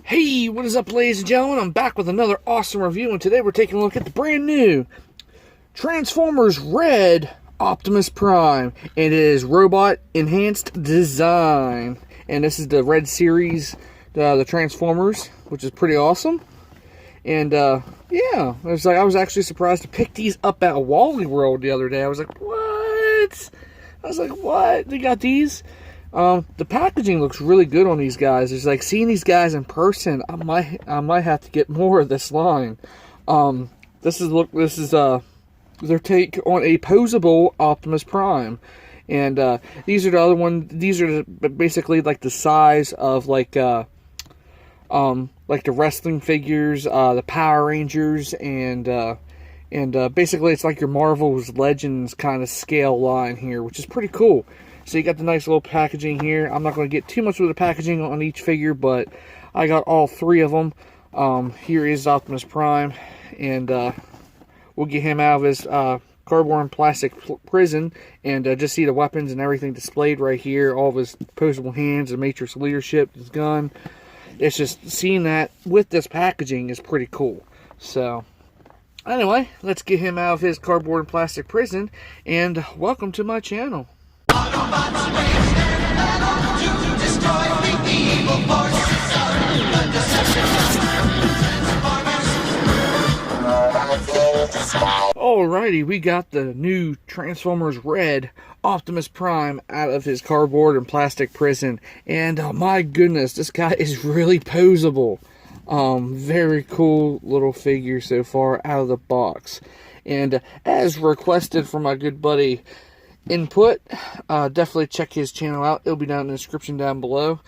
Hey, what is up, ladies and gentlemen? I'm back with another awesome review, and today we're taking a look at the brand new Transformers R.E.D. Optimus Prime. It is robot enhanced design, and this is the R.E.D series, the Transformers, which is pretty awesome. And yeah, I was actually surprised to pick these up at Wally World the other day. I was like, what? They got these? The packaging looks really good on these guys. It's like seeing these guys in person. I might have to get more of this line. This is their take on a posable Optimus Prime, and these are the other one. These are basically like the size of like the wrestling figures, the Power Rangers, and basically it's like your Marvel's Legends kind of scale line here, which is pretty cool. So you got the nice little packaging here. I'm not going to get too much with the packaging on each figure, but I got all three of them. Here is Optimus Prime, and we'll get him out of his cardboard and plastic prison, and just see the weapons and everything displayed right here. All of his posable hands, the Matrix leadership, his gun. It's just seeing that with this packaging is pretty cool. So anyway, let's get him out of his cardboard and plastic prison, and welcome to my channel. Autobots wage their battle to destroy the evil forces of the Decepticons. Alrighty, we got the new Transformers R.E.D. Optimus Prime out of his cardboard and plastic prison, and oh my goodness, this guy is really posable. Very cool little figure so far out of the box, and as requested from my good buddy Input, definitely check his channel out. It'll be down in the description down below.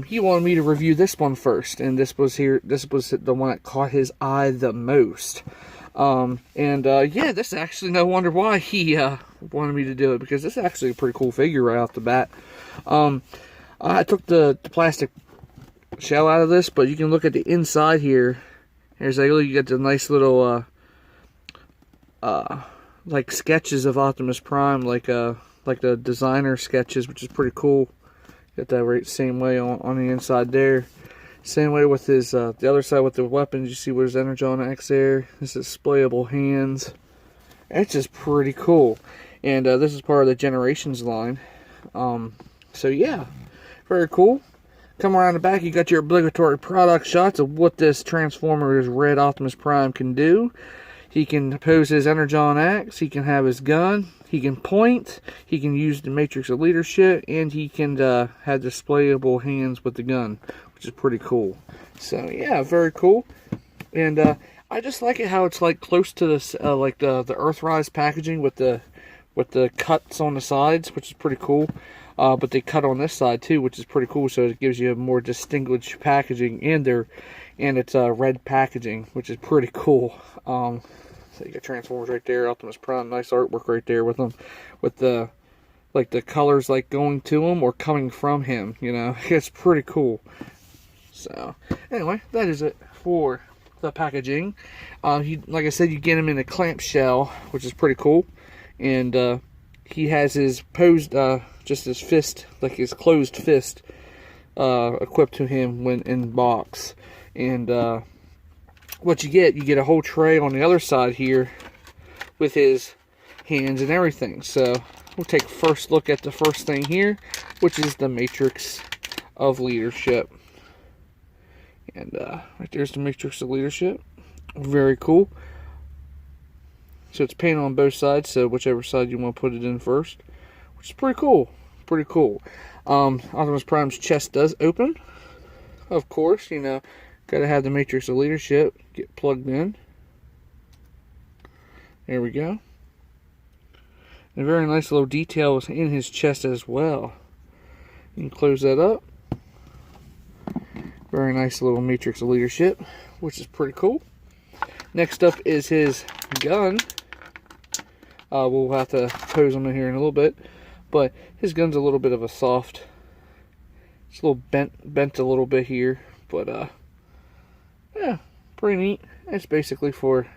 He wanted me to review this one first, and this was the one that caught his eye the most. Yeah, this is actually no wonder why he wanted me to do it, because this is actually a pretty cool figure right off the bat. I took the plastic shell out of this, but you can look at the inside here. Here's you get the nice little like sketches of Optimus Prime, like the designer sketches, which is pretty cool. Got that right same way on the inside there. Same way with his the other side with the weapons. You see where his Energon X there. His displayable hands. It's just pretty cool. And this is part of the Generations line. So yeah, very cool. Come around the back, you got your obligatory product shots of what this Transformers R.E.D. Optimus Prime can do. He can pose his Energon X, he can have his gun, he can point, he can use the Matrix of Leadership, and he can have displayable hands with the gun, which is pretty cool. So yeah, very cool. And I just like it how it's like close to this, like the Earthrise packaging with the cuts on the sides, which is pretty cool. But they cut on this side too, which is pretty cool. So it gives you a more distinguished packaging, and it's red packaging, which is pretty cool. So you got Transformers right there, Optimus Prime, nice artwork right there with them, with the colors like going to him or coming from him. You know, it's pretty cool. So anyway, that is it for the packaging. Like I said, you get him in a clamshell, which is pretty cool, and he has his posed, just his fist, like his closed fist, equipped to him when in box. And what you get a whole tray on the other side here with his hands and everything. So we'll take a first look at the first thing here, which is the Matrix of Leadership. And right there's the Matrix of Leadership. Very cool. So it's painted on both sides, so whichever side you want to put it in first, which is pretty cool. Pretty cool. Optimus Prime's chest does open. Of course, you know, gotta have the Matrix of Leadership get plugged in. There we go. And a very nice little detail is in his chest as well. You can close that up. Very nice little Matrix of Leadership, which is pretty cool. Next up is his gun. We'll have to pose him in here in a little bit, but his gun's a little bit of a soft. It's a little bent a little bit here, but yeah, pretty neat. It's basically for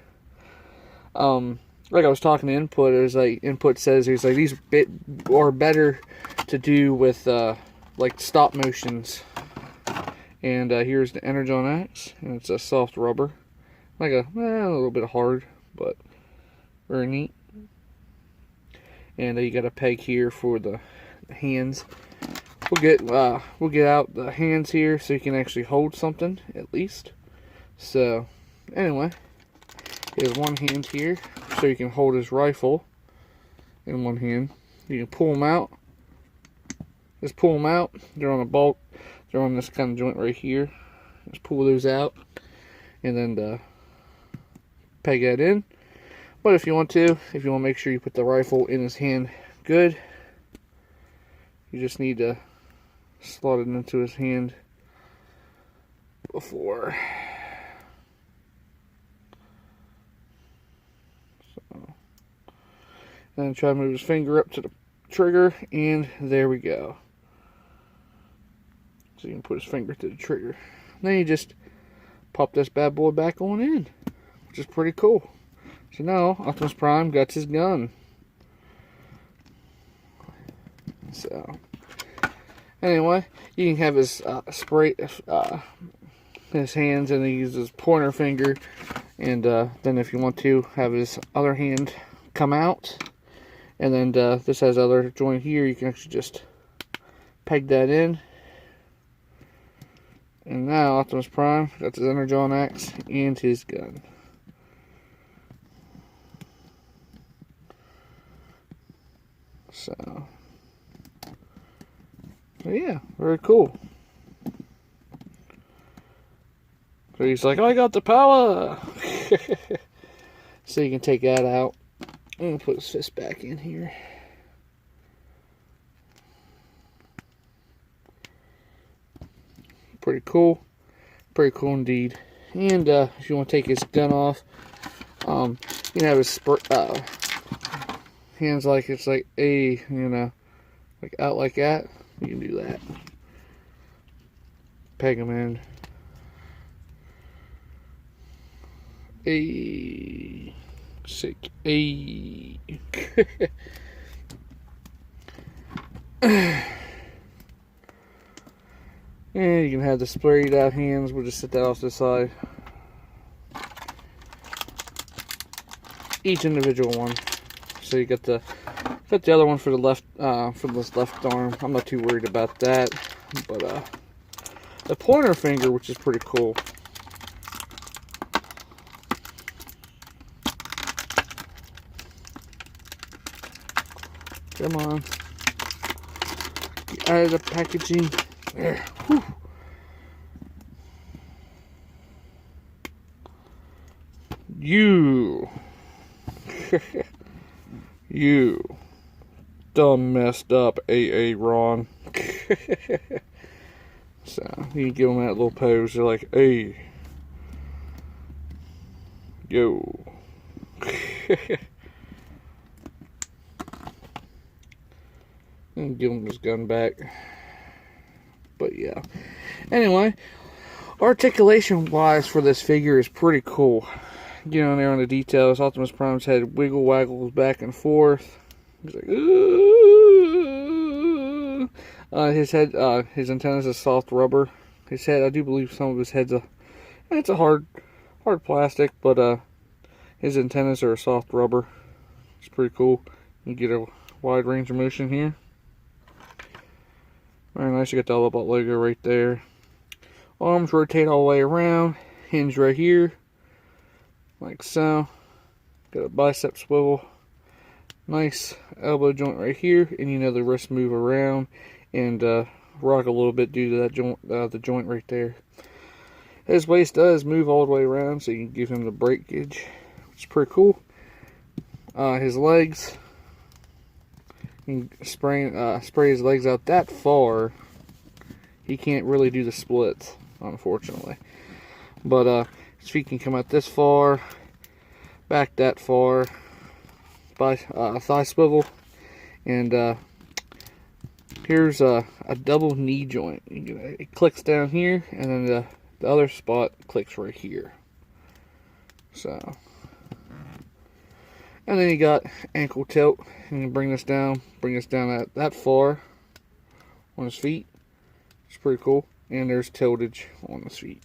like I was talking to Input, it was like Input says he's like these are better to do with like stop motions And here's the Energon axe, and it's a soft rubber, like a little bit hard, but very neat. And you got a peg here for the hands. We'll get out the hands here so you can actually hold something at least. So anyway, here's one hand here so you can hold his rifle in one hand. You can pull them out. Just pull them out. They're on a bolt. They're on this kind of joint right here. Just pull those out and then peg that in. But if you want to make sure you put the rifle in his hand good, you just need to slot it into his hand before. So, and try to move his finger up to the trigger, and there we go. So you can put his finger to the trigger. Then you just pop this bad boy back on in, which is pretty cool. So now Optimus Prime got his gun. So anyway, you can have his his hands, and he uses his pointer finger, and then if you want to have his other hand come out, and then this has other joint here. You can actually just peg that in. And now Optimus Prime got his Energon axe and his gun. So yeah, very cool. So he's like, I got the power. So you can take that out. I'm gonna put his fist back in here. Pretty cool indeed. And if you want to take his gun off, you can have his hands like it's like like out like that. You can do that. Peg them in. Sick. And you can have the sprayed out hands. We'll just set that off to the side. Each individual one. So you got the other one for the left, for this left arm. I'm not too worried about that. But the pointer finger, which is pretty cool. Come on. Get out of the packaging. There. Whew. You dumb messed up Ron. So you can give them that little pose. They're like, hey, yo. And give him his gun back. But yeah. Anyway, articulation wise for this figure is pretty cool. Get on there on the details. Optimus Prime's head wiggle waggles back and forth. He's like, ooh. His head, his antennas is soft rubber. His head, I do believe some of his head's it's a hard plastic, but his antennas are a soft rubber. It's pretty cool. You get a wide range of motion here. Very nice. You got the Autobot logo right there. Arms rotate all the way around. Hinge right here, like so. Got a bicep swivel. Nice elbow joint right here, and you know the wrists move around and rock a little bit due to that joint, the joint right there. His waist does move all the way around, so you can give him the breakage, which is pretty cool. His legs. You can spray his legs out that far. He can't really do the splits, unfortunately. But his feet can come out this far, back that far, by thigh swivel, and here's a double knee joint. It clicks down here, and then the other spot clicks right here. So. And then you got ankle tilt. You can bring this down that far on his feet. It's pretty cool. And there's tiltage on the feet.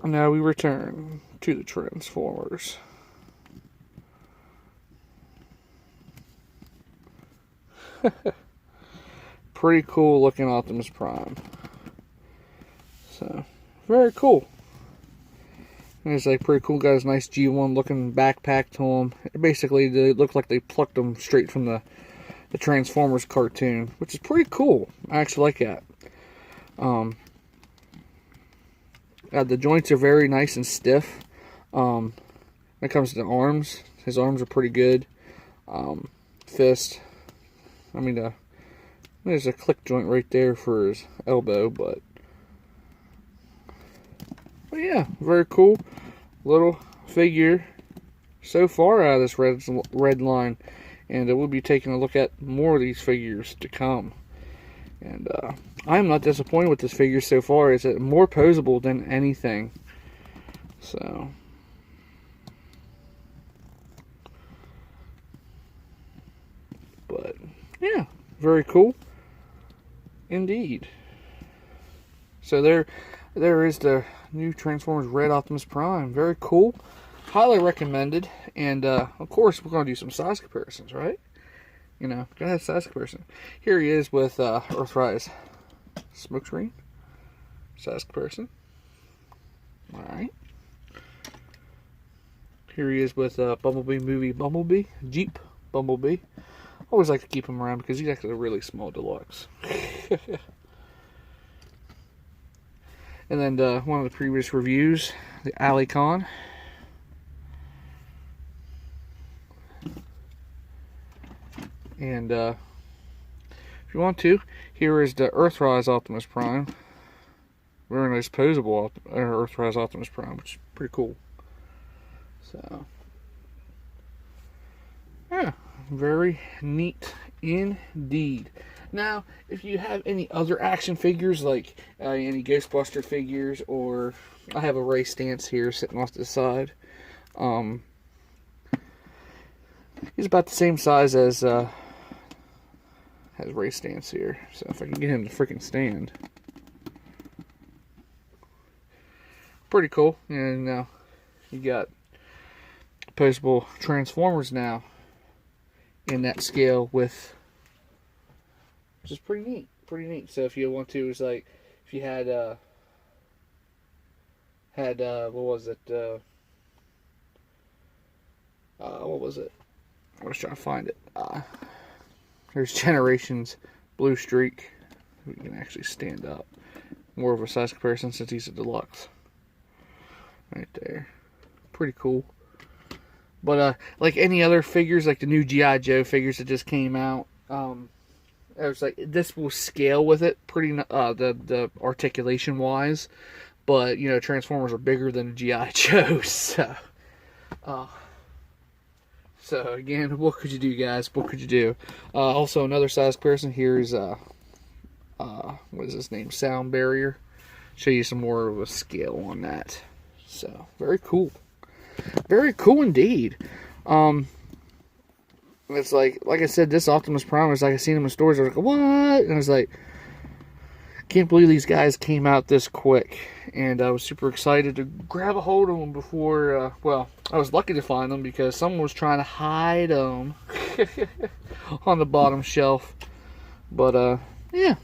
And now we return to the Transformers. Pretty cool looking Optimus Prime. So, very cool. And it's like pretty cool. Got his nice G1 looking backpack to him. Basically, they look like they plucked them straight from the Transformers cartoon, which is pretty cool. I actually like that. The joints are very nice and stiff. When it comes to the arms, his arms are pretty good. Fist, I mean, there's a click joint right there for his elbow, but yeah, very cool little figure so far out of this red line, and we'll be taking a look at more of these figures to come. And I'm not disappointed with this figure so far. It's more posable than anything. So, but yeah, very cool indeed. So there is the new Transformers Red Optimus Prime. Very cool. Highly recommended. And of course, we're going to do some size comparisons, right? You know, go ahead, size comparison. Here he is with Earthrise smokescreen. Size comparison. Alright. Here he is with Bumblebee movie Bumblebee. Jeep Bumblebee. Always like to keep him around because he's actually a really small deluxe. And then one of the previous reviews, the Alicon. And if you want to, here is the Earthrise Optimus Prime. Very nice posable Earthrise Optimus Prime, which is pretty cool. So, yeah, very neat indeed. Now, if you have any other action figures, like any Ghostbuster figures, or I have a Ray Stance here sitting off to the side. He's about the same size as Ray Stance here. So if I can get him to freaking stand. Pretty cool. And now you got opposable Transformers now in that scale with, which is pretty neat. Pretty neat. So if you want to, it's like if you had what was it? What was it? I was trying to find it. There's Generations Blue Streak. We can actually stand up. More of a size comparison since he's a deluxe. Right there. Pretty cool. But like any other figures, like the new G.I. Joe figures that just came out, I was like, this will scale with it pretty the articulation wise. But you know, Transformers are bigger than G.I. Joe, so so again, what could you do, guys? What could you do? Also, another size comparison here is what is his name? Sound Barrier. Show you some more of a scale on that. So very cool. Very cool indeed. It's like I said, this Optimus Prime is like I seen him in stores. I was like, what? And I was like, can't believe these guys came out this quick. And I was super excited to grab a hold of them before. Well, I was lucky to find them because someone was trying to hide them on the bottom shelf. But yeah.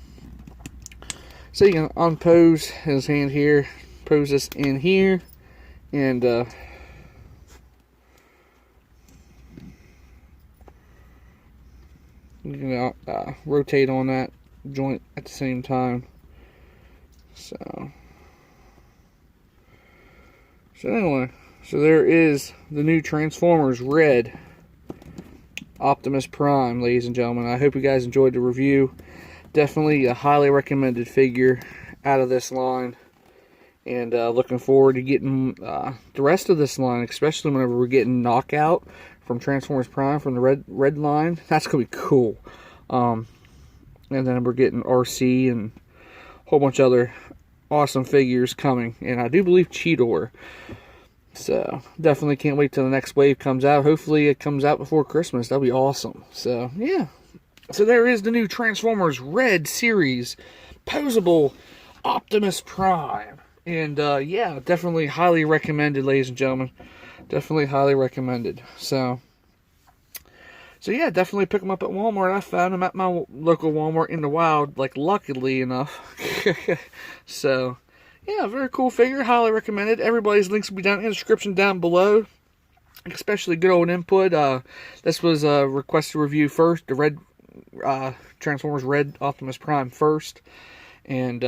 So you can unpose his hand here, pose this in here, and you can rotate on that joint at the same time. So anyway, so there is the new Transformers Red Optimus Prime, ladies and gentlemen. I hope you guys enjoyed the review. Definitely a highly recommended figure out of this line. And looking forward to getting the rest of this line, especially whenever we're getting Knockout from Transformers Prime from the red line. That's going to be cool. And then we're getting RC and a whole bunch of other awesome figures coming. And I do believe Cheetor. So definitely can't wait till the next wave comes out. Hopefully it comes out before Christmas. That'll be awesome. So yeah, So there is the new Transformers Red series, posable Optimus Prime. And yeah, definitely highly recommended, ladies and gentlemen. Definitely highly recommended. So yeah, definitely pick them up at Walmart. I found them at my local Walmart in the wild, like luckily enough. So yeah, very cool figure. Highly recommended. Everybody's links will be down in the description down below. Especially good old input. This was a requested review first. The Red Transformers Red Optimus Prime first. And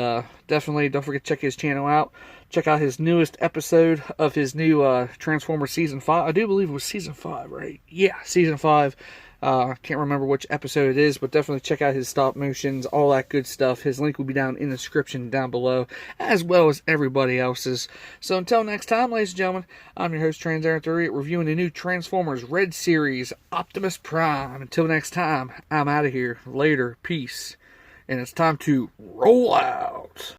definitely don't forget to check his channel out. Check out his newest episode of his new Transformers Season 5. I do believe it was Season 5, right? Yeah, Season 5. Can't remember which episode it is, but definitely check out his stop motions, all that good stuff. His link will be down in the description down below, as well as everybody else's. So until next time, ladies and gentlemen, I'm your host, TransAir3, reviewing the new Transformers Red Series, Optimus Prime. Until next time, I'm out of here. Later. Peace. And it's time to roll out.